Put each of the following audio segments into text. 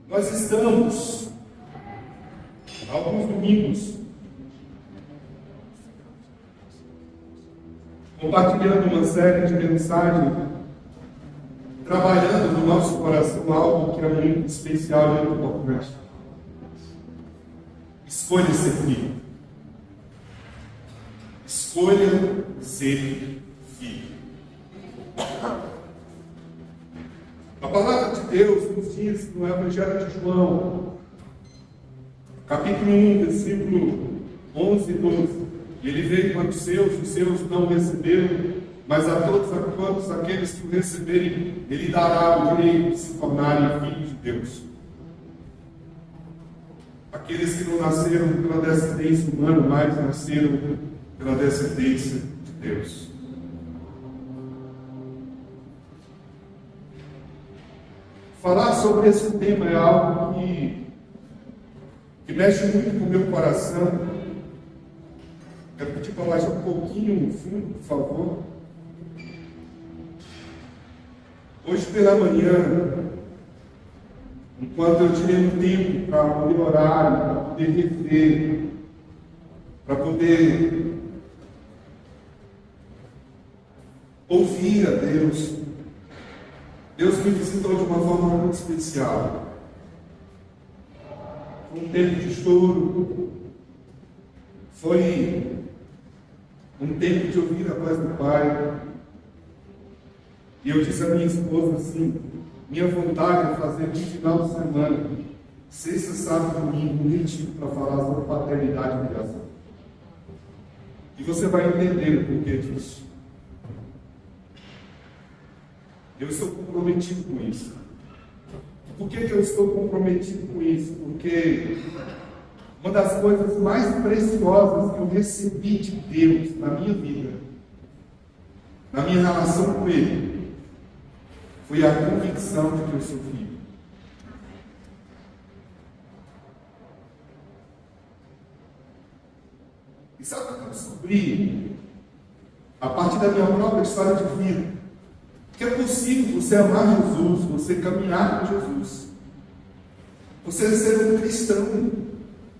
Nós estamos, há alguns domingos, compartilhando uma série de mensagens, trabalhando no nosso coração algo que é muito especial e muito importante. Escolha ser filho. Escolha ser filho. A palavra de Deus nos diz no Evangelho de João, capítulo 1, versículo 11 e 12. Ele veio para os seus não receberam, mas a todos aqueles que o receberem, ele dará o direito de se tornarem filhos de Deus. Aqueles que não nasceram pela descendência humana, mas nasceram pela descendência de Deus. Falar sobre esse tema é algo que mexe muito com o meu coração. Quero pedir para baixar um pouquinho no fundo, por favor. Hoje pela manhã, enquanto eu tirei um tempo para poder orar, para poder rever, para poder ouvir a Deus, Deus me visitou de uma forma muito especial. Foi um tempo de choro, foi um tempo de ouvir a voz do Pai. E eu disse à minha esposa assim: minha vontade é fazer no final de semana, sexta, sábado, domingo, um retiro para falar sobre paternidade e criação. E você vai entender o porquê disso. Eu estou comprometido com isso. Por que eu estou comprometido com isso? Porque uma das coisas mais preciosas que eu recebi de Deus na minha vida, na minha relação com Ele, foi a convicção de que eu sou filho. E sabe o que eu descobri? A partir da minha própria história de vida, que é possível você amar Jesus, você caminhar com Jesus, você ser um cristão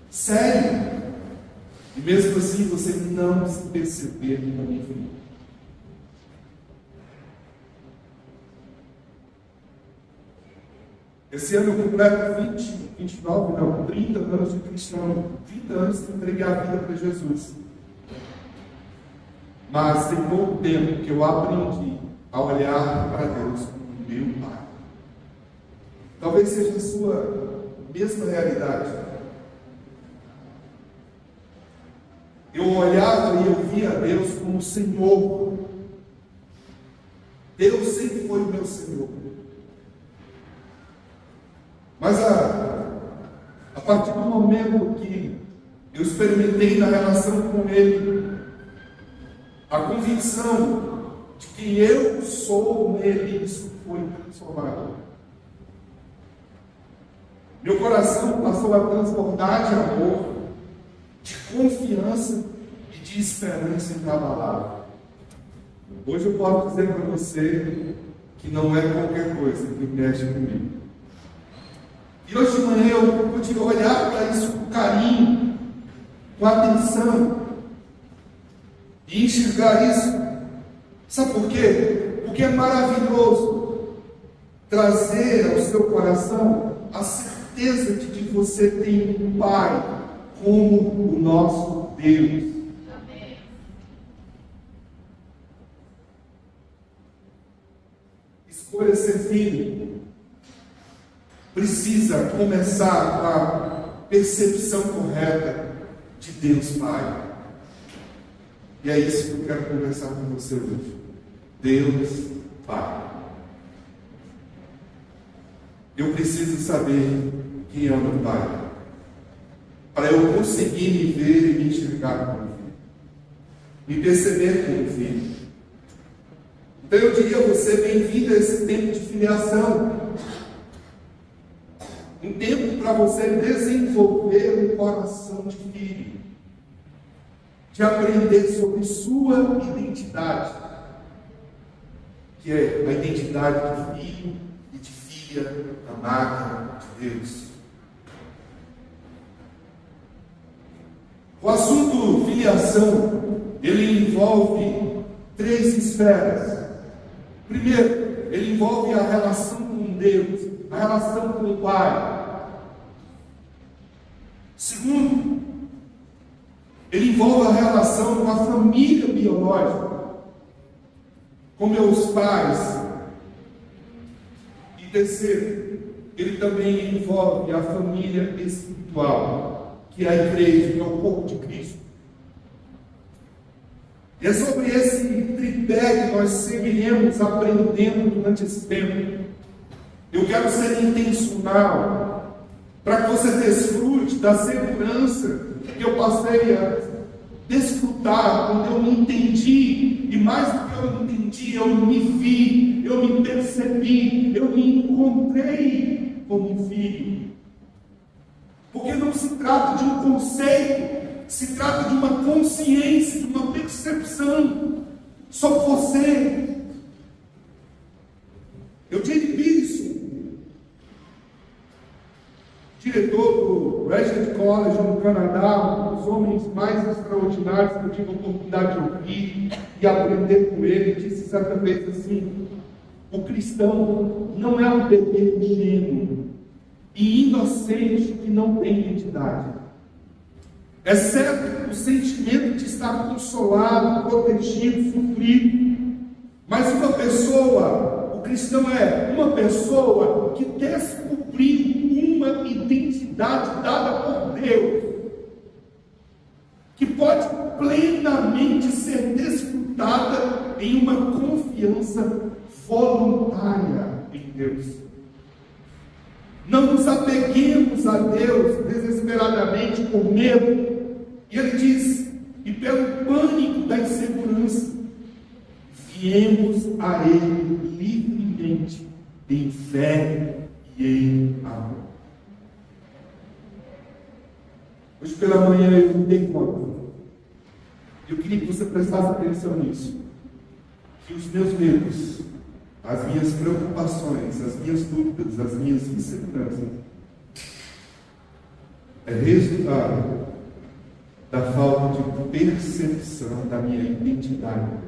sério, e mesmo assim você não se perceber como um filho. Esse ano eu completo 30 anos de cristão, 30 anos que entreguei a vida para Jesus. Mas tem pouco tempo que eu aprendi a olhar para Deus como meu Pai. Talvez seja a sua mesma realidade. Eu olhava e eu via Deus como Senhor. Deus sempre foi o meu Senhor. Mas a partir do momento que eu experimentei na relação com Ele a convicção de que eu sou nele, isso foi transformado. Meu coração passou a transbordar de amor, de confiança e de esperança inabalável. Hoje eu posso dizer para você que não é qualquer coisa que mexe comigo. E hoje de manhã eu pude olhar para isso com carinho, com atenção, e enxergar isso. Sabe por quê? Porque é maravilhoso trazer ao seu coração a certeza de que você tem um Pai como o nosso Deus. Amém. Escolha ser filho precisa começar com a percepção correta de Deus Pai. E é isso que eu quero conversar com você hoje. Deus Pai. Eu preciso saber quem é o meu Pai, para eu conseguir me ver e me enxergar como filho, me perceber como filho. Então eu diria a você: bem-vindo a esse tempo de filiação. Um tempo para você desenvolver um coração de filho, de aprender sobre sua identidade, que é a identidade de filho e de filha. filha amada de Deus. O assunto filiação, ele envolve 3 esferas. Primeiro, ele envolve a relação com Deus, a relação com o Pai. Segundo, ele envolve a relação com a família biológica, com meus pais. E terceiro, ele também envolve a família espiritual, que é a igreja, que é o corpo de Cristo. E é sobre esse tripé que nós seguiremos aprendendo durante esse tempo. Eu quero ser intencional para que você desfrute da segurança que eu passei a desfrutar quando eu me entendi, e mais do que eu me entendi, eu me vi, eu me percebi, eu me encontrei como um filho. Porque não se trata de um conceito, se trata de uma consciência, de uma percepção sobre você. Eugene Peterson, diretor do Regent College no Canadá, um dos homens mais extraordinários que eu tive a oportunidade de ouvir e aprender com ele, disse certa vez assim: o cristão não é um bebê ingênuo e inocente que não tem identidade. É certo o sentimento de estar consolado, protegido, suprido, mas uma pessoa, o cristão é uma pessoa que descobriu uma identidade dada por Deus, que pode plenamente ser desfrutada em uma confiança voluntária em Deus. Não nos apeguemos a Deus desesperadamente por medo. E ele diz, e pelo pânico da insegurança, viemos a Ele livremente, em fé e em amor. Hoje pela manhã eu me dei conta. Eu queria que você prestasse atenção nisso. Que os meus medos, as minhas preocupações, as minhas dúvidas, as minhas inseguranças, é resultado da falta de percepção da minha identidade em Deus.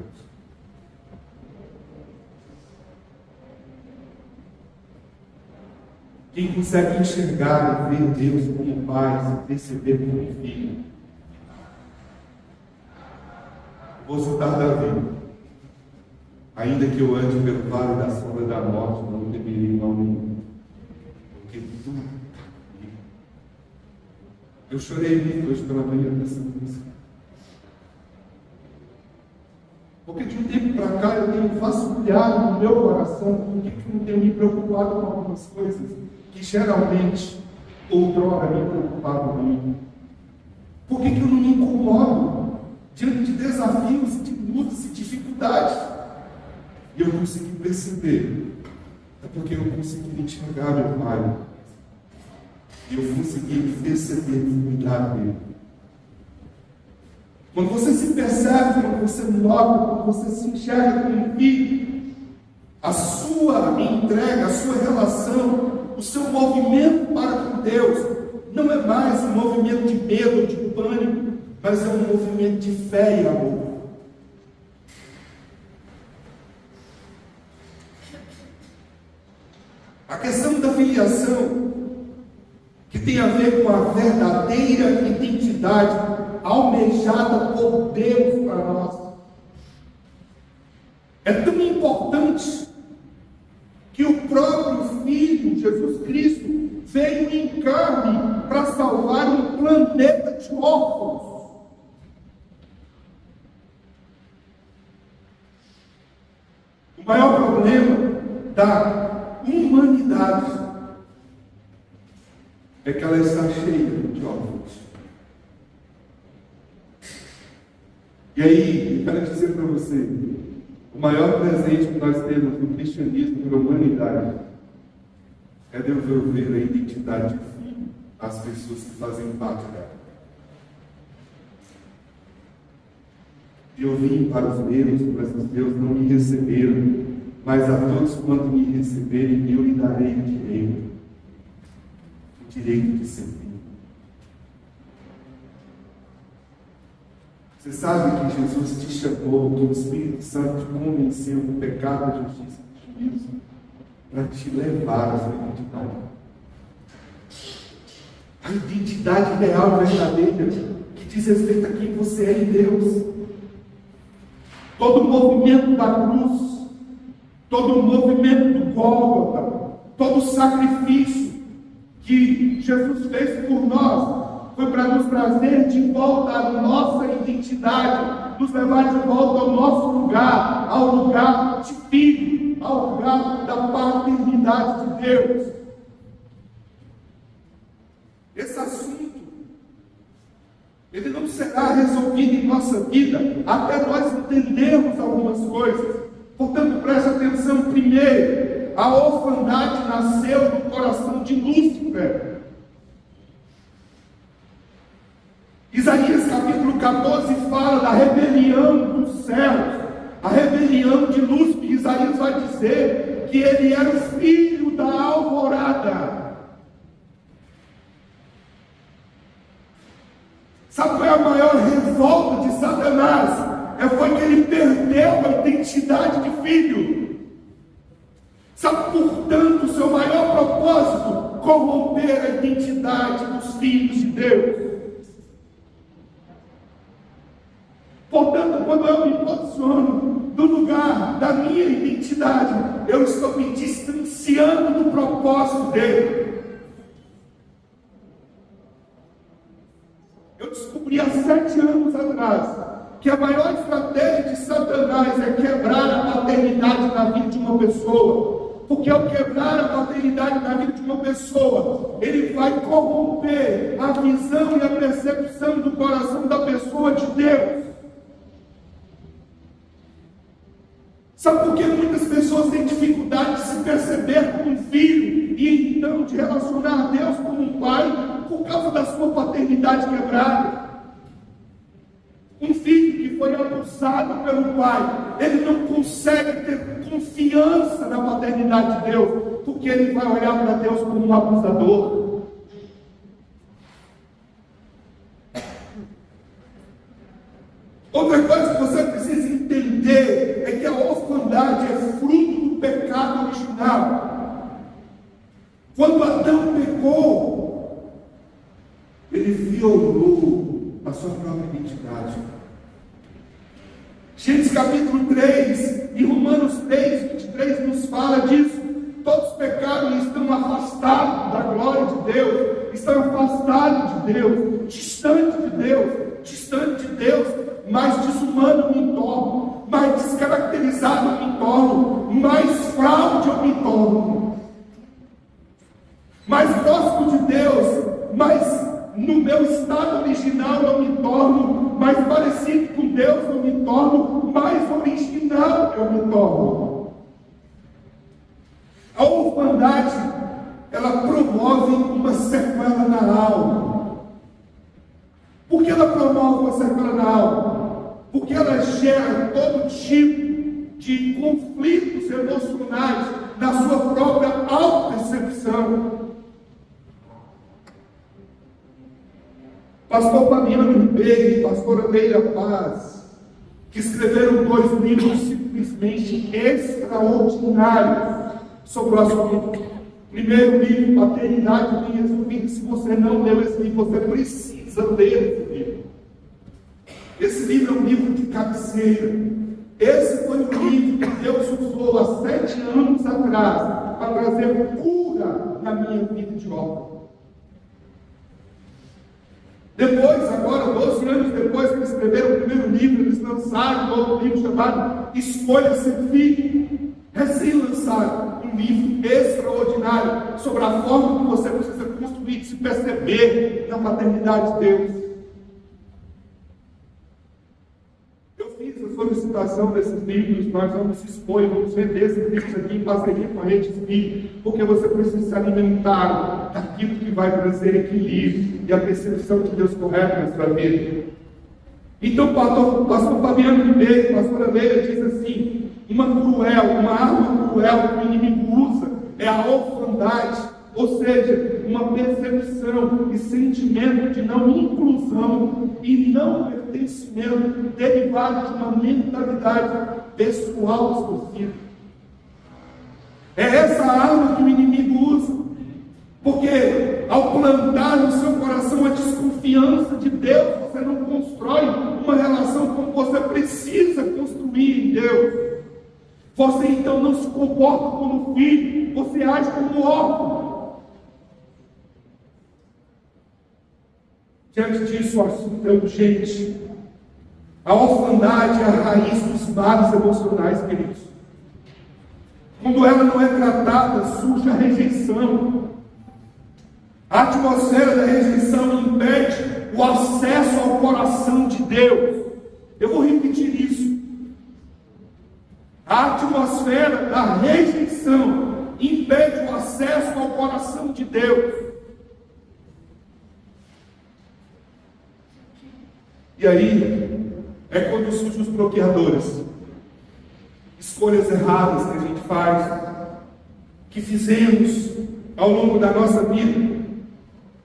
Quem consegue enxergar e ver Deus como Pai, se perceber como Filho, vou citar Davi: ainda que eu ande pelo vale da sombra da morte, não temerei mal nenhum, porque tu comigo. Eu chorei muito hoje pela manhã dessa música, porque de um tempo para cá eu tenho vasculhado no meu coração por que eu não tenho me preocupado com algumas coisas que geralmente outrora me preocupavam muito. Por que eu não me incomodo diante de desafios, de lutas e dificuldades? E eu consegui perceber, é porque eu consegui enxergar meu Pai. E eu consegui perceber o cuidado dele. Quando você se percebe, quando você nota, quando você se enxerga como filho, a sua entrega, a sua relação, o seu movimento para com Deus, não é mais um movimento de medo, de pânico, mas é um movimento de fé e amor. A questão da filiação, que tem a ver com a verdadeira identidade almejada por Deus para nós, é tão importante que o próprio Filho, Jesus Cristo, veio em carne para salvar um planeta de órfãos. O maior problema da humanidade é que ela está cheia de órfãos. E aí, eu quero dizer para você, o maior presente que nós temos no cristianismo e na humanidade é devolver a identidade de filho às pessoas que fazem parte dela. E eu vim para os meus, mas os meus não me receberam. mas a todos quanto me receberem, eu lhe darei o direito de ser filho. Você sabe que Jesus te chamou, que o Espírito Santo te convenceu do pecado, da justiça e do juízo, para te levar à sua identidade. A identidade real, verdadeira, que diz respeito a quem você é em Deus. Todo o movimento da cruz, todo o movimento do Gólgota, todo o sacrifício que Jesus fez por nós, foi para nos trazer de volta à nossa identidade, nos levar de volta ao nosso lugar, ao lugar de filho, ao lugar da paternidade de Deus. Esse assunto, ele não será resolvido em nossa vida até nós entendermos algumas coisas. Portanto, preste atenção. Primeiro, a orfandade nasceu no coração de Lúcifer. Isaías capítulo 14 fala da rebelião dos céus, a rebelião de Lúcifer. Isaías vai dizer que ele era o filho da alvorada. Sabe qual é a maior revolta de Satanás? Foi que ele perdeu a identidade de filho. Sabe, portanto, o seu maior propósito? Corromper a identidade dos filhos de Deus. Portanto, quando eu me posiciono do lugar da minha identidade, eu estou me distanciando do propósito dele. Eu descobri há 7 anos atrás que a maior estratégia de Satanás é quebrar a paternidade na vida de uma pessoa. Porque ao quebrar a paternidade na vida de uma pessoa, ele vai corromper a visão e a percepção do coração da pessoa de Deus. Sabe por que muitas pessoas têm dificuldade de se perceber como um filho e então de relacionar a Deus como um pai? Por causa da sua paternidade quebrada. Um filho que foi abusado pelo pai, ele não consegue ter confiança na paternidade de Deus, porque ele vai olhar para Deus como um abusador. Outra coisa que você precisa entender é que a orfandade é fruto do pecado original. Quando Adão pecou, ele violou a sua própria identidade. Gênesis capítulo 3 e Romanos 3, 23 nos fala disso. Todos pecaram e estão afastados da glória de Deus, estão afastados de Deus, distante de Deus, mais desumano me torno, mais descaracterizado me torno, mais fraude eu me torno, mais próximo de Deus, mais no meu estado original eu me torno, mais parecido com Deus eu me torno, mais original eu me torno. A orfandade, ela promove uma sequela na alma. Por que ela promove uma sequela na alma? Porque ela gera todo tipo de conflitos emocionais na sua própria autopercepção. Pastor Fabiano Ribeiro e pastora Leila Paz, que escreveram 2 livros simplesmente extraordinários sobre o assunto. Primeiro livro, Paternidade Bem Resumida. Se você não leu esse livro, você precisa ler esse livro. Esse livro é um livro de cabeceira. Esse foi o livro que Deus usou há 7 anos atrás para trazer cura na minha vida de órfão. Depois, agora, 12 anos depois que eles escreveram o primeiro livro, eles lançaram um outro livro chamado Escolha Ser Filho. Recém-lançado, um livro extraordinário sobre a forma que você precisa construir, se perceber na paternidade de Deus. Eu fiz a solicitação desses livros, nós vamos expor e vamos vender esses livros aqui em parceria com a Rede Espírita, porque você precisa se alimentar daquilo que vai trazer equilíbrio e a percepção de Deus correta na sua vida. Então, pastor Fabiano Ribeiro, pastora Leila, diz assim: uma arma cruel que o inimigo usa é a orfandade, ou seja, uma percepção e sentimento de não inclusão e não pertencimento derivado de uma mentalidade pessoal distorcida. É essa arma que o inimigo usa, porque ao plantar no seu coração a desconfiança de Deus, você não constrói uma relação como você precisa construir em Deus. Você então não se comporta como filho, você age como órfão. Diante disso, o assunto é urgente. A orfandade é a raiz dos males emocionais, queridos. Quando ela não é tratada, surge a rejeição. A atmosfera da rejeição impede o acesso ao coração de Deus. Eu vou repetir isso. A atmosfera da rejeição impede o acesso ao coração de Deus. E aí é quando surgem os bloqueadores. Escolhas erradas que a gente faz, que fizemos ao longo da nossa vida,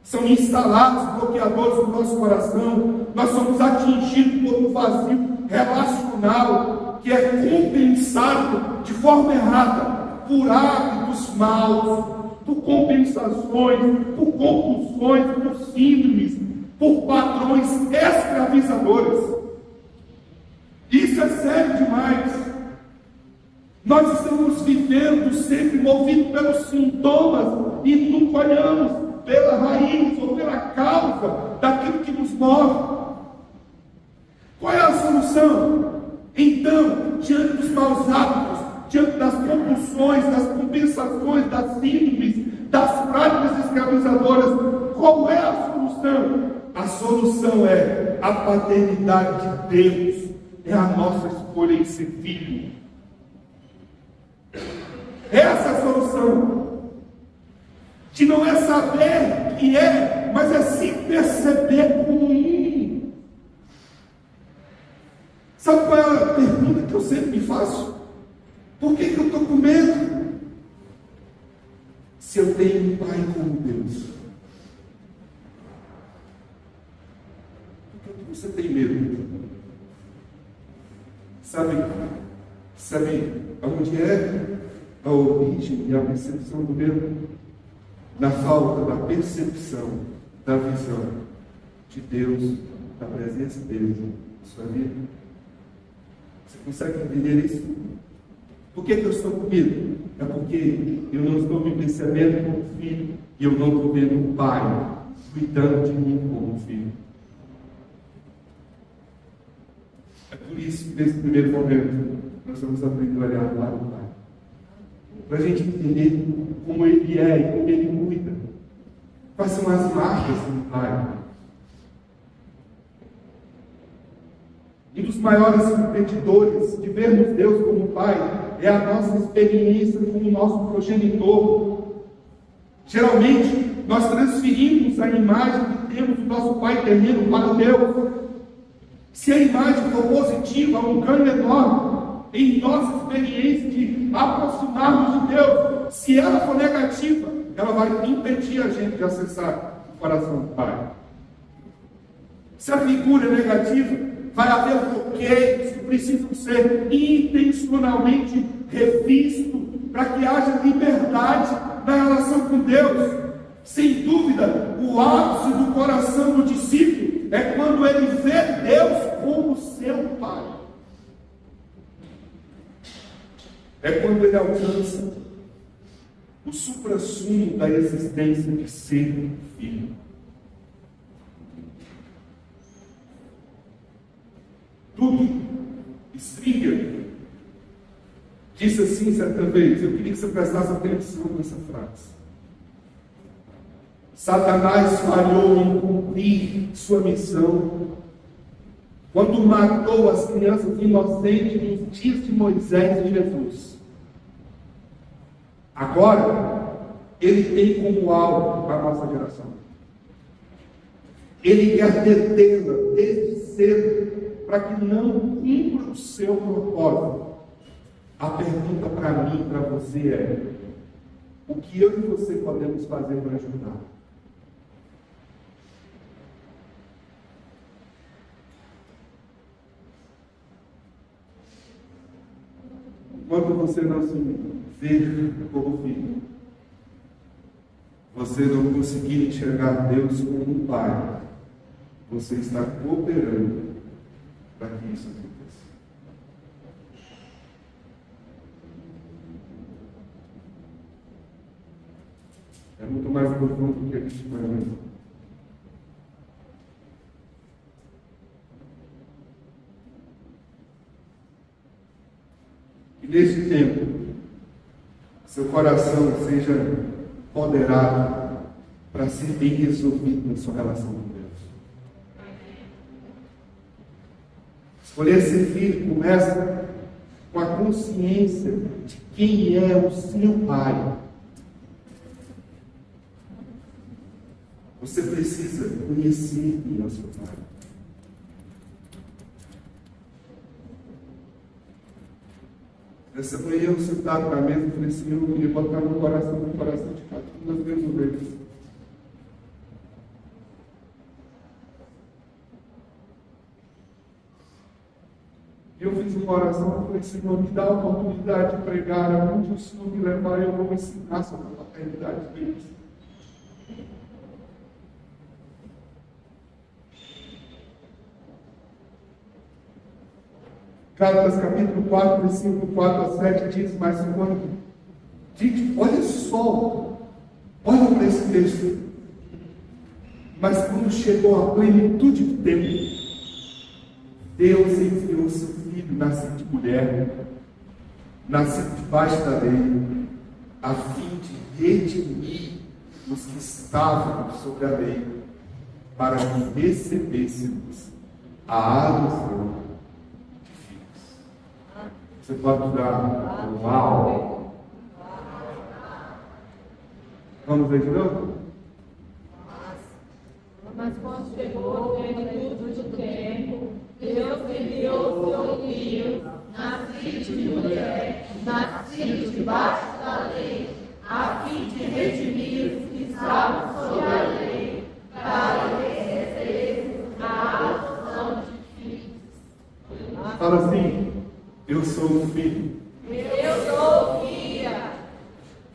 são instalados bloqueadores no nosso coração. Nós somos atingidos por um vazio relacional que é compensado de forma errada por hábitos maus, por compensações, por compulsões, por síndromes, por padrões escravizadores. Isso é sério demais. Nós estamos vivendo sempre movidos pelos sintomas e nunca olhamos pela raiz ou pela causa daquilo que nos move. Qual é a solução? Então, diante dos maus hábitos, diante das compulsões, das compensações, das síndromes, das práticas escravizadoras, qual é a solução? A solução é a paternidade de Deus, é a nossa escolha em ser filho. Essa é a solução. Que não é saber que é, mas é se perceber como um. Sabe qual é a pergunta que eu sempre me faço? Por que eu estou com medo? Se eu tenho um pai como Deus, por que você tem medo? Sabe aonde é a origem e a percepção do medo? Na falta da percepção, da visão de Deus, da presença dele na sua vida. Você consegue entender isso? Por que eu estou com medo? É porque eu não estou me percebendo como filho e eu não estou vendo um pai cuidando de mim como filho. É por isso que nesse primeiro momento nós vamos aprender a olhar para o Pai, para a gente entender como Ele é e como Ele cuida. Quais são as marcas do Pai? Um dos maiores impedidores de vermos Deus como Pai é a nossa experiência com o nosso progenitor. Geralmente, nós transferimos a imagem que temos do nosso Pai terreno para Deus. Se a imagem for positiva, há um ganho enorme em nossa experiência de aproximarmos de Deus. Se ela for negativa, ela vai impedir a gente de acessar o coração do Pai. Se a figura é negativa, vai haver bloqueios que precisam ser intencionalmente revistos para que haja liberdade na relação com Deus. Sem dúvida, o ápice do coração do discípulo é quando ele vê Deus como seu Pai. É quando ele alcança o suprassumo da existência de ser filho. Tudo. Stringer disse assim certa vez, eu queria que você prestasse atenção nessa frase. Satanás falhou em cumprir sua missão quando matou as crianças inocentes nos dias de Moisés e Jesus. Agora, ele tem como alvo a nossa geração. Ele quer detê-la desde cedo para que não cumpra o seu propósito. A pergunta para mim e para você é: o que eu e você podemos fazer para ajudar? Enquanto você não se vê como filho, você não conseguir enxergar Deus como um pai, você está cooperando para que isso aconteça. É muito mais profundo do que a gente imagina. E neste tempo, seu coração seja moderado para ser bem resolvido na sua relação com Deus. Escolher ser filho começa com a consciência de quem é o seu pai. Você precisa conhecer quem é o seu pai. Essa manhã eu sentado na mesa e falei assim: eu queria botar no coração de cada um das minhas ovelhas. E eu fiz uma oração e falei: Senhor, me dá a oportunidade de pregar aonde o Senhor me levar, eu vou ensinar sobre a paternidade deles. Gálatas capítulo 4, versículo 4 a 7 diz: mas quando... Gente, olha só, olha para esse texto. Mas quando chegou a plenitude do tempo, Deus enviou seu filho, nascido de mulher, nascido debaixo da lei, a fim de redimir os que estavam sob a lei, para que recebêssemos a adoção. Você pode dar um uau? Vamos ver de novo? Mas quando chegou a plenitude do tempo, Deus enviou seu filho, nascido de mulher, nascido debaixo da lei, a fim de redimir os que estavam sob a lei, para receber a adoção de filhos. Fala assim: eu sou um filho. Eu sou filha.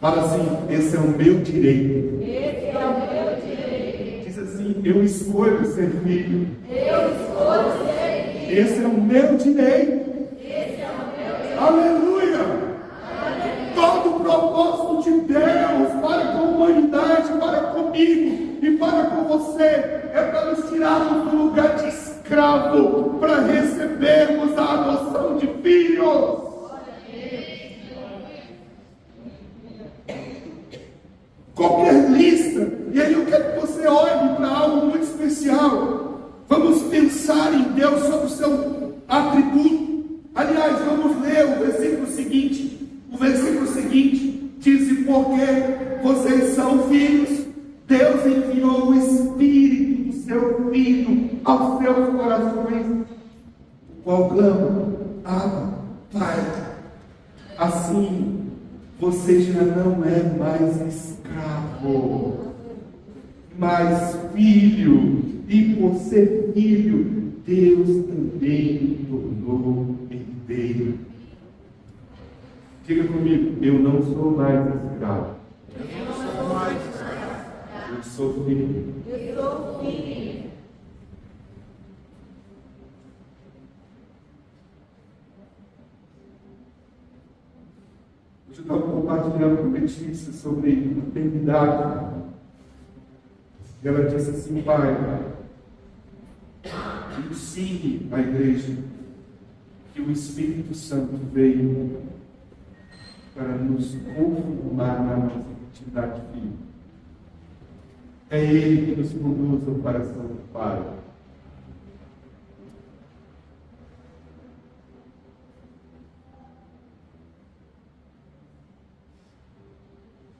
Fala assim: esse é o meu direito. Esse é o meu direito. Diz assim: eu escolho ser filho. Eu escolho ser filho. Esse é o meu direito. Esse é o meu direito. Aleluia! Todo o propósito de Deus para com a humanidade, para comigo e para com você, é para nos tirarmos do lugar de escravo, para recebermos a adoção de filhos. Qualquer lista, e aí eu quero que você olhe para algo muito especial. Vamos pensar em Deus sobre o seu atributo. Aliás, vamos ler o versículo seguinte. O versículo seguinte diz: e porque vocês são filhos, Deus enviou o Espírito do seu Filho aos seus corações, o qual clama: Abba, Pai. Assim, você já não é mais escravo, mas filho. E por ser filho, Deus também o tornou herdeiro. Diga comigo: eu não sou mais escravo. Eu não sou mais escravo. Eu sou filho. Eu sou filho. Hoje eu estava compartilhando com a Letícia sobre paternidade. E ela disse assim: pai, ensine a igreja que o Espírito Santo veio para nos confirmar na nossa identidade de filho. É Ele que nos conduz ao coração do Pai.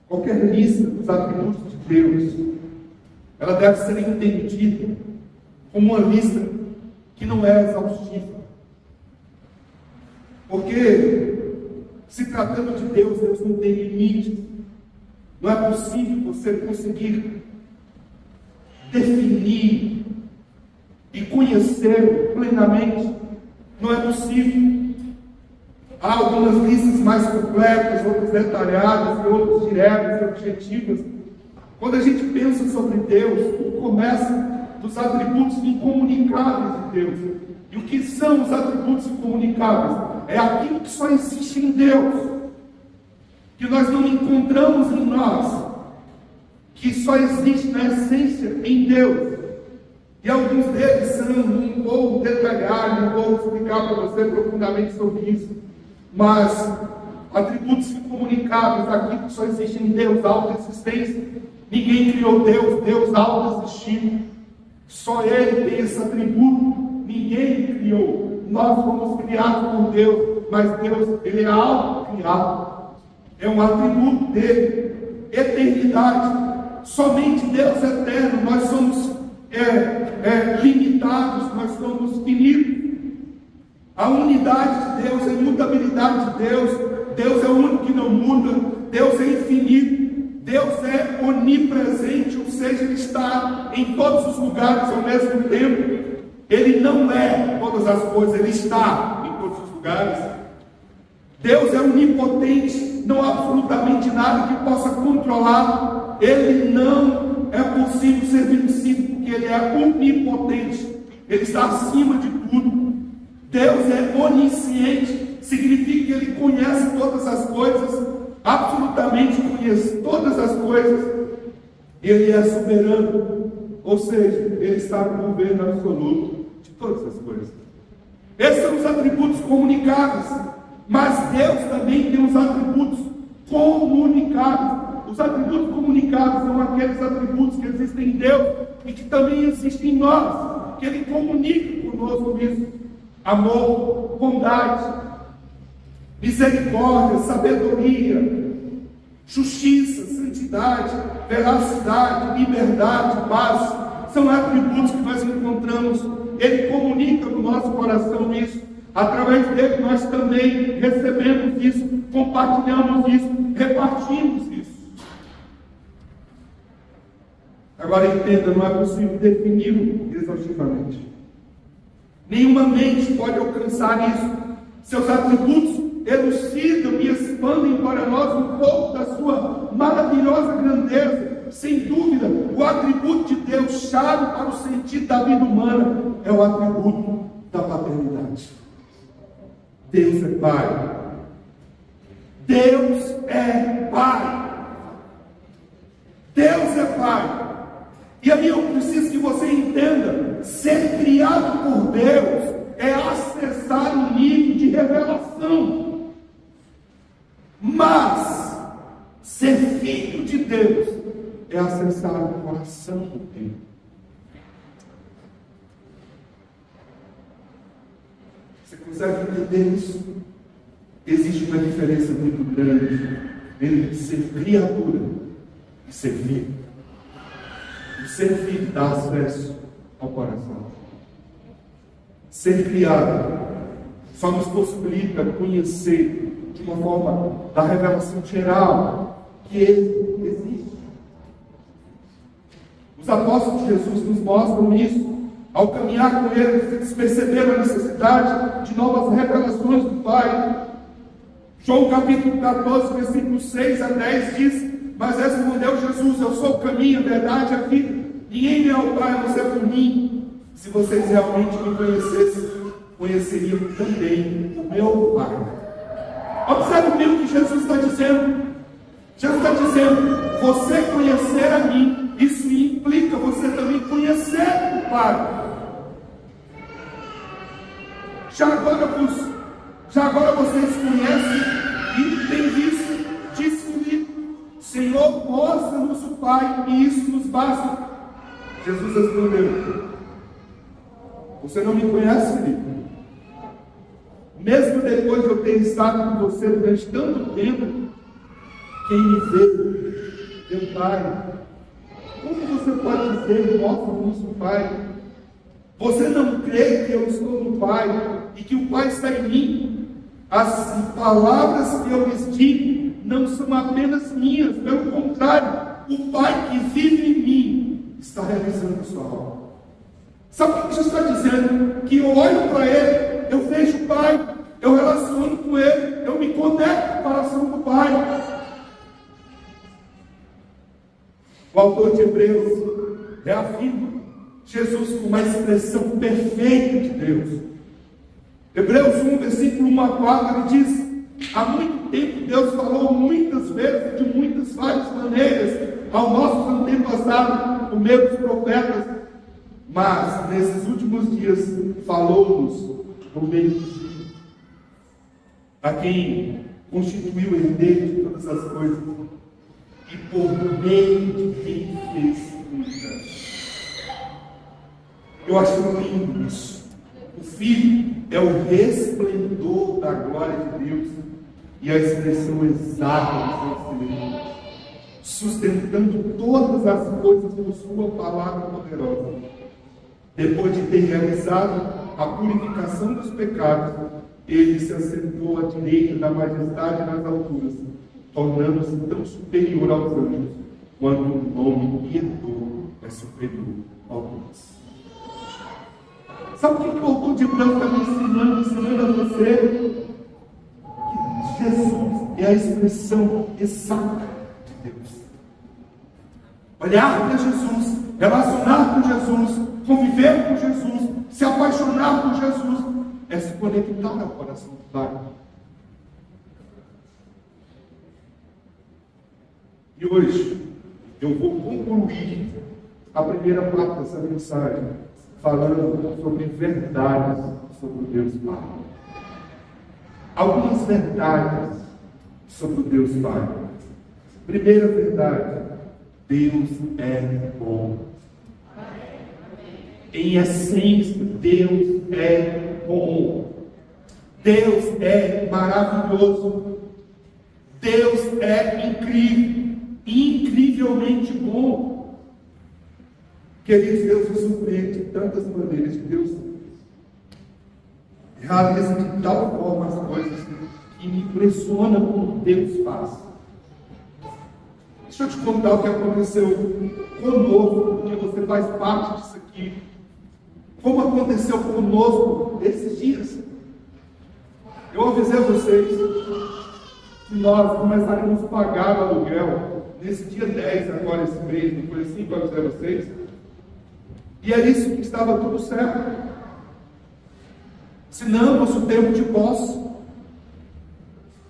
Qualquer lista dos atributos de Deus, ela deve ser entendida como uma lista que não é exaustiva. Porque Se tratando de Deus, Deus não tem limites. Não é possível você conseguir definir e conhecer plenamente. Não é possível. Há algumas listas mais completas, outras detalhadas e outras diretas e objetivas. Quando a gente pensa sobre Deus, tudo começa dos atributos incomunicáveis de Deus. E o que são os atributos incomunicáveis? É aquilo que só existe em Deus, que nós não encontramos em nós, que só existe na essência em Deus. E alguns deles são, não vou detalhar, não vou explicar para você profundamente sobre isso, mas atributos incomunicáveis, aquilo que só existe em Deus, autoexistência. Ninguém criou Deus, Deus autoexistiu. Só Ele tem esse atributo, ninguém criou. Nós fomos criados por Deus, mas Deus, Ele é autocriado. É um atributo dele. Eternidade. Somente Deus é eterno. Nós somos limitados, nós somos finitos. A unidade de Deus, a imutabilidade de Deus. Deus é o único que não muda. Deus é infinito. Deus é onipresente, ou seja, Ele está em todos os lugares ao mesmo tempo. Ele não é todas as coisas, Ele está em todos os lugares. Deus é onipotente, não há absolutamente nada que possa controlá-lo. Ele não é possível ser vencido, porque Ele é onipotente. Ele está acima de tudo. Deus é onisciente, significa que Ele conhece todas as coisas, absolutamente conhece todas as coisas. Ele é soberano, ou seja, Ele está no governo absoluto de todas as coisas. Esses são os atributos comunicáveis, mas Deus também tem os atributos comunicáveis. Os atributos comunicáveis são aqueles atributos que existem em Deus e que também existem em nós, que Ele comunica conosco isso: amor, bondade, misericórdia, sabedoria, justiça, santidade, veracidade, liberdade, paz. São atributos que nós encontramos. Ele comunica no nosso coração isso. Através dele nós também recebemos isso, compartilhamos isso, repartimos isso. Agora entenda, não é possível defini-lo exaustivamente. Nenhuma mente pode alcançar isso. Seus atributos elucidam e expandem para nós um pouco da sua maravilhosa grandeza. Sem dúvida, o atributo de Deus chave para o sentido da vida humana é o atributo da paternidade. Deus é Pai. Deus é Pai. Deus é Pai. E aí eu preciso que você entenda: ser criado por Deus é acessar um nível de revelação. Mas ser filho de Deus é acessar o coração dele. Você consegue entender isso? Existe uma diferença muito grande entre ser criatura e ser filho. O ser filho dá acesso ao coração. Ser criado só nos possibilita conhecer de uma forma da revelação geral que Ele existe. Os apóstolos de Jesus nos mostram isso. Ao caminhar com Ele, eles perceberam a necessidade de novas revelações do Pai. João capítulo 14, versículos 6 a 10 diz: mas respondeu Jesus: eu sou o caminho, a verdade e a vida. Ninguém vem ao Pai a não ser por mim. Se vocês realmente me conhecessem, conheceriam também o meu Pai. Observe bem o que Jesus está dizendo. Jesus está dizendo: você conhecer a mim, isso implica você também conhecer o Pai. Já agora vocês conhecem e têm visto, disse Filipe: Senhor, mostra-nos o Pai, e isso nos basta. Jesus respondeu: você não me conhece, Filipe? Mesmo depois de eu ter estado com você durante tanto tempo, quem me vê, meu Pai. Como você pode dizer: mostra-nos o Pai? Você não crê que eu estou no Pai e que o Pai está em mim? As palavras que eu lhes digo não são apenas minhas, pelo contrário, o Pai que vive em mim está realizando sua obra. Sabe o que Jesus está dizendo? Que eu olho para Ele, eu vejo o Pai, eu relaciono com Ele, eu me conecto com o coração do Pai. O autor de Hebreus reafirma Jesus como uma expressão perfeita de Deus. Hebreus 1, versículo 1 a 4, ele diz: há muito tempo Deus falou muitas vezes, de muitas várias maneiras, ao nosso antepassado, por meio dos profetas, mas nesses últimos dias falou-nos por meio do Filho, a quem constituiu o herdeiro de todas as coisas, e por meio de quem fez o universo. Eu acho lindo isso. O Filho é o resplendor da glória de Deus e a expressão exata do seu Senhor, sustentando todas as coisas por sua palavra poderosa. Depois de ter realizado a purificação dos pecados, ele se assentou à direita da majestade nas alturas, tornando-se tão superior aos anjos, quanto o nome que herdou é superior ao Deus. Sabe o que o autor de Hebreus está me ensinando a você? Que Jesus é a expressão exata de Deus. Olhar para Jesus, relacionar com Jesus, conviver com Jesus, se apaixonar por Jesus, é se conectar ao coração do Pai. E hoje eu vou concluir a primeira parte dessa mensagem falando sobre verdades sobre o Deus Pai. Algumas verdades sobre o Deus Pai. Primeira verdade: Deus é bom. Em essência, Deus é bom. Deus é maravilhoso. Deus é incrível, incrivelmente bom. Queridos, Deus nos surpreende de tantas maneiras. Deus realiza de tal forma as coisas que me impressiona como Deus faz. Deixa eu te contar o que aconteceu conosco, porque você faz parte disso aqui. Como aconteceu conosco esses dias. Eu avisei a vocês que nós começaremos a pagar o aluguel nesse dia 10, agora esse mês, não foi assim que eu avisei a vocês? E é isso que estava tudo certo. Assinamos o termo de posse.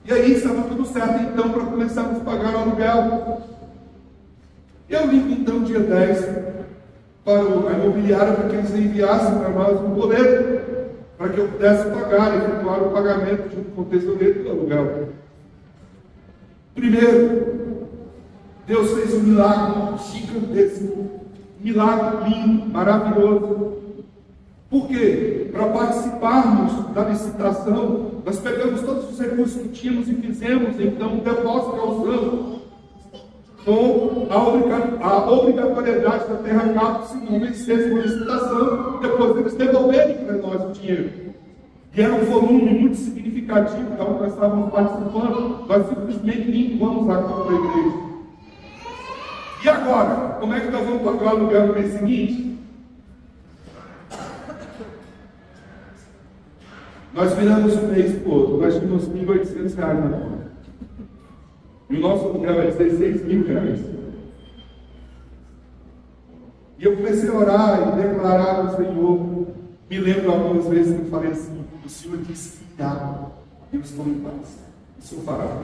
E aí estava tudo certo, então, para começarmos a pagar o aluguel. Eu ligo, então, dia 10, para a imobiliária, para que eles enviassem para nós um boleto, para que eu pudesse pagar, efetuar o pagamento junto com o tesoureiro do aluguel. Primeiro, Deus fez um milagre gigantesco. Milagre lindo, maravilhoso. Por quê? Para participarmos da licitação, nós pegamos todos os recursos que tínhamos e fizemos, então, um depósito causando com a obrigatoriedade da Terra Cap, se não vencesse uma licitação, depois eles devolverem para nós o dinheiro. E era um volume muito significativo, então nós estávamos participando, nós simplesmente limpamos a conta da igreja. E agora? Como é que nós vamos pagar o aluguel no mês seguinte? Nós viramos um mês para o outro, nós tínhamos R$1.800 na conta. E o nosso aluguel é R$16.000. E eu comecei a orar e declarar ao Senhor. Me lembro algumas vezes que eu falei assim: o Senhor disse que dá, eu estou em paz, o Senhor fará.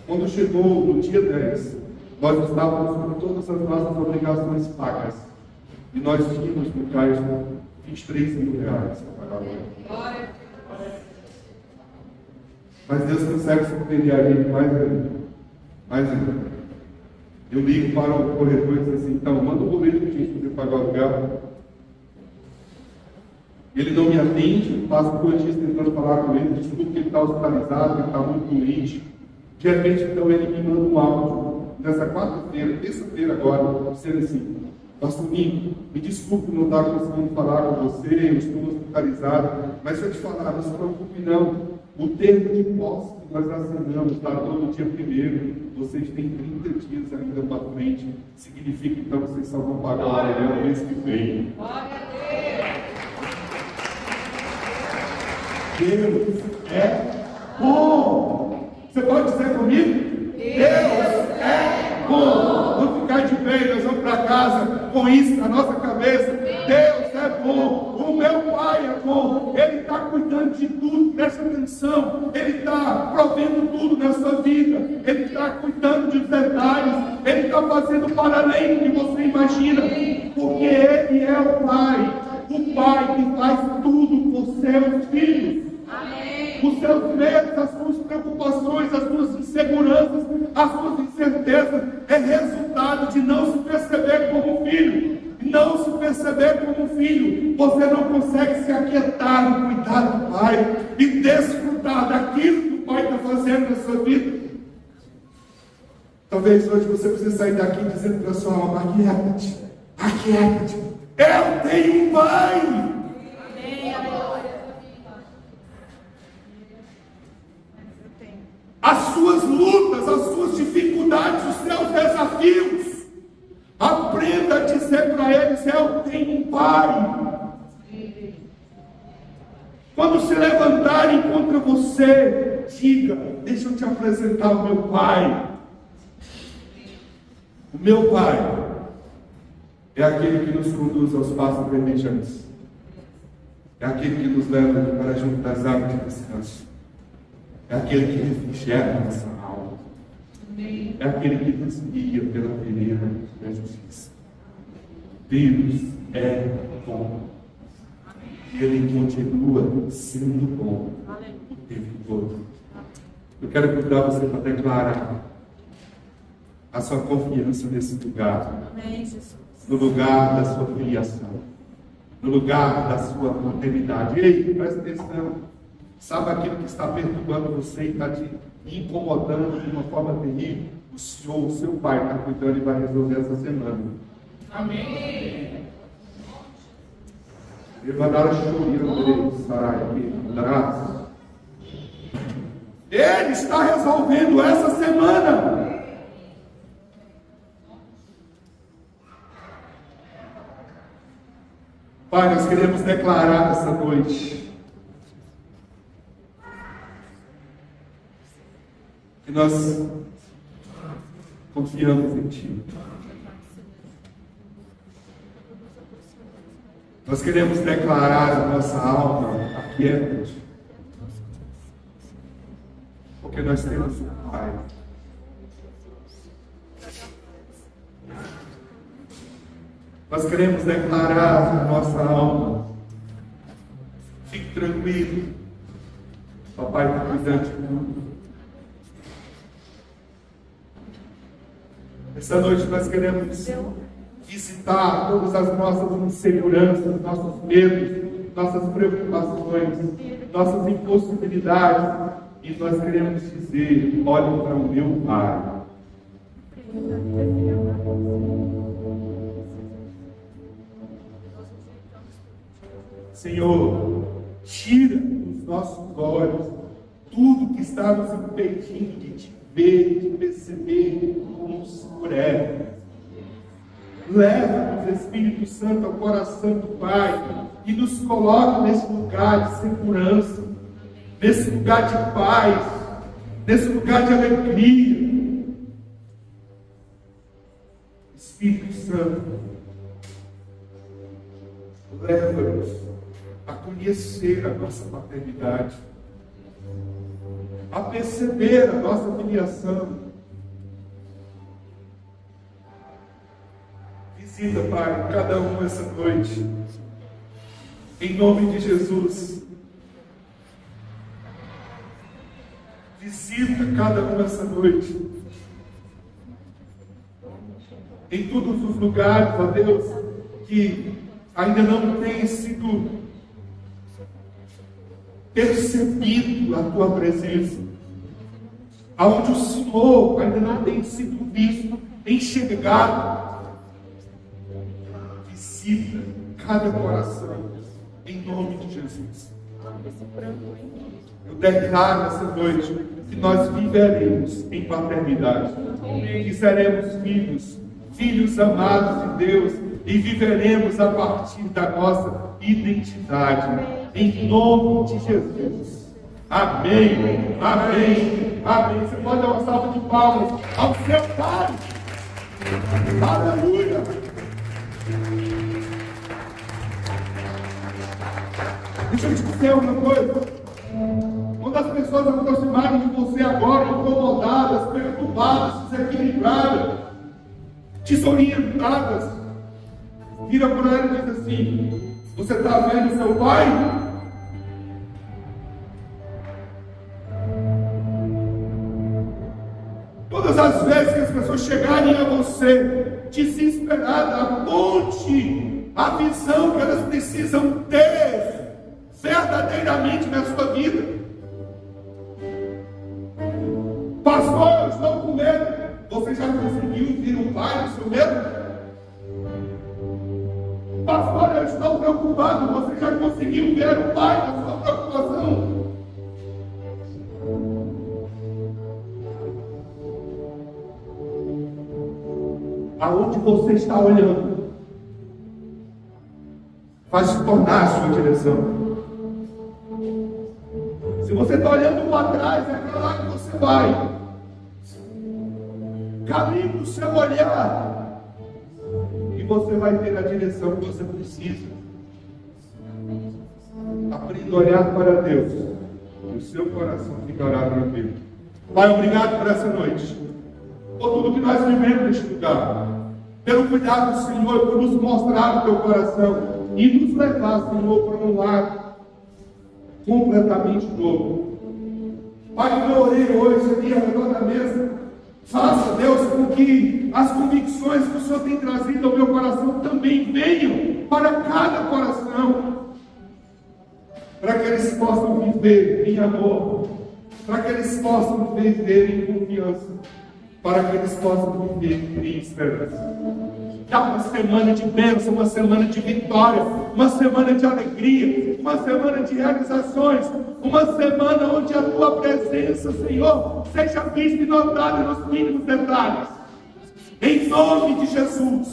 Quando chegou no dia 10, nós estávamos com todas as nossas obrigações pagas. E nós tínhamos no caixa R$23.000 para pagar o aluguel. Mas Deus consegue surpreender a gente mais ainda. Mais ainda. Eu ligo para o corretor e digo assim: então, manda um boleto que a gente poder pagar o aluguel. Ele não me atende, passo 2 dias tentando falar com ele, desculpa que ele está hospitalizado, ele está muito doente. De repente, então, ele me manda um áudio. Nessa quarta-feira, terça-feira agora, dizendo assim: Pastor Nico, me desculpe não estar conseguindo falar com você, eu estou hospitalizado, mas se eu te falar, não se preocupe não, O termo de posse que nós assinamos está todo dia primeiro. Vocês têm 30 dias ainda para frente. Significa que então vocês só vão pagar o aluguel no mês que vem. Deus é bom. Você pode dizer comigo? Deus é bom. Vamos ficar de pé, nós vamos para casa com isso na nossa cabeça. Deus é bom. O meu Pai é bom. Ele está cuidando de tudo. Presta atenção. Ele está provendo tudo na sua vida. Ele está cuidando dos detalhes. Ele está fazendo para além do que você imagina. Porque Ele é o Pai. O Pai que faz tudo por seus filhos. Os seus medos, as suas preocupações, as suas inseguranças, as suas incertezas é resultado de não se perceber como filho. Não se perceber como filho, você não consegue se aquietar no cuidado do Pai e desfrutar daquilo que o Pai está fazendo na sua vida. Talvez hoje você precise sair daqui dizendo para a sua alma: aquieta-te, aquieta-te. Eu tenho um Pai. As suas lutas, as suas dificuldades, os seus desafios, aprenda a dizer para eles: eu tenho um Pai. Quando se levantarem contra você, diga: deixa eu te apresentar o meu Pai. O meu Pai é aquele que nos conduz aos passos verdejantes. É aquele que nos leva para junto das águas de descanso. É aquele que refrigera a nossa alma. É aquele que nos guia pela vereda da justiça. Deus é bom. Ele continua sendo bom o tempo todo. Eu quero convidar você para declarar a sua confiança nesse lugar. No lugar da sua filiação. No lugar da sua maternidade. Ei, presta atenção. Sabe aquilo que está perturbando você e está te incomodando de uma forma terrível? O Senhor, o seu Pai, está cuidando e vai resolver essa semana. Amém. Ele vai dar a Ele está resolvendo essa semana. Pai, nós queremos declarar essa noite que nós confiamos em Ti. Nós queremos declarar a nossa alma aquieta-te, porque nós temos um Pai. Nós queremos declarar a nossa alma: fique tranquilo, papai está cuidando de tudo. Essa noite nós queremos visitar todas as nossas inseguranças, nossos medos, nossas preocupações, nossas impossibilidades, e nós queremos dizer: olhe para o meu Pai. Senhor, tira dos nossos olhos tudo que está nos impedindo de Te ver, de perceber como o Senhor é. Leva-nos, Espírito Santo, ao coração do Pai e nos coloca nesse lugar de segurança, nesse lugar de paz, nesse lugar de alegria. Espírito Santo, leva-nos a conhecer a nossa paternidade, a perceber a nossa filiação. Visita, Pai, cada um essa noite, em nome de Jesus. Visita cada um essa noite, em todos os lugares, ó Deus, que ainda não tem sido percebido a Tua presença, aonde o Senhor ainda não tem sido visto, enxergado. Visita cada coração, em nome de Jesus. Eu declaro essa noite que nós viveremos em paternidade, que seremos filhos amados de Deus, e viveremos a partir da nossa identidade, em nome de Jesus. Amém, amém, amém. Você pode dar uma salva de palmas ao seu Pai. Aleluia. Deixa eu te dizer uma coisa. Quando as pessoas se aproximarem de você agora, incomodadas, perturbadas, desequilibradas, desorientadas, vira para ela e diz assim: você está vendo seu pai? Todas as vezes que as pessoas chegarem a você desesperadas, aponte a visão que elas precisam ter verdadeiramente na sua vida. Pastor, eu estou com medo. Você já conseguiu vir um pai do seu medo? Pastor, eu estou preocupado. Você já conseguiu ver o pai da sua preocupação? Aonde você está olhando vai se tornar a sua direção. Se você está olhando para trás, é para lá que você vai. Caminhe o seu olhar e você vai ter a direção que você precisa. Aprenda a olhar para Deus e o seu coração ficará tranquilo. Pai, obrigado por essa noite, por tudo que nós vivemos neste lugar, pelo cuidado do Senhor, por nos mostrar o teu coração e nos levar, Senhor, para um lar completamente novo. Pai, que eu orei hoje ali ao redor da mesa, faça, Deus, com que as convicções que o Senhor tem trazido ao meu coração também venham para cada coração, para que eles possam viver em amor, para que eles possam viver em confiança, para que eles possam viver em esperança. Dá uma semana de bênção, uma semana de vitória, uma semana de alegria, uma semana de realizações, uma semana onde a tua presença, Senhor, seja vista e notada nos mínimos detalhes. Em nome de Jesus,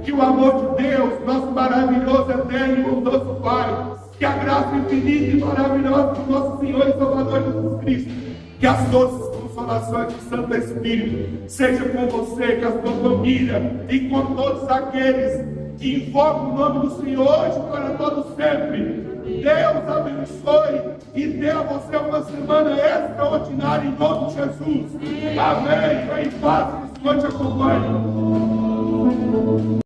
que o amor de Deus, nosso maravilhoso, eterno e bondoso Pai, que a graça infinita e maravilhosa do nosso Senhor e Salvador Jesus Cristo, que as doces consolações do Santo Espírito seja com você, com a sua família e com todos aqueles que invocam o nome do Senhor hoje para todo sempre. Deus abençoe e dê a você uma semana extraordinária em nome de Jesus. Amém. Em paz, que o Senhor te acompanhe.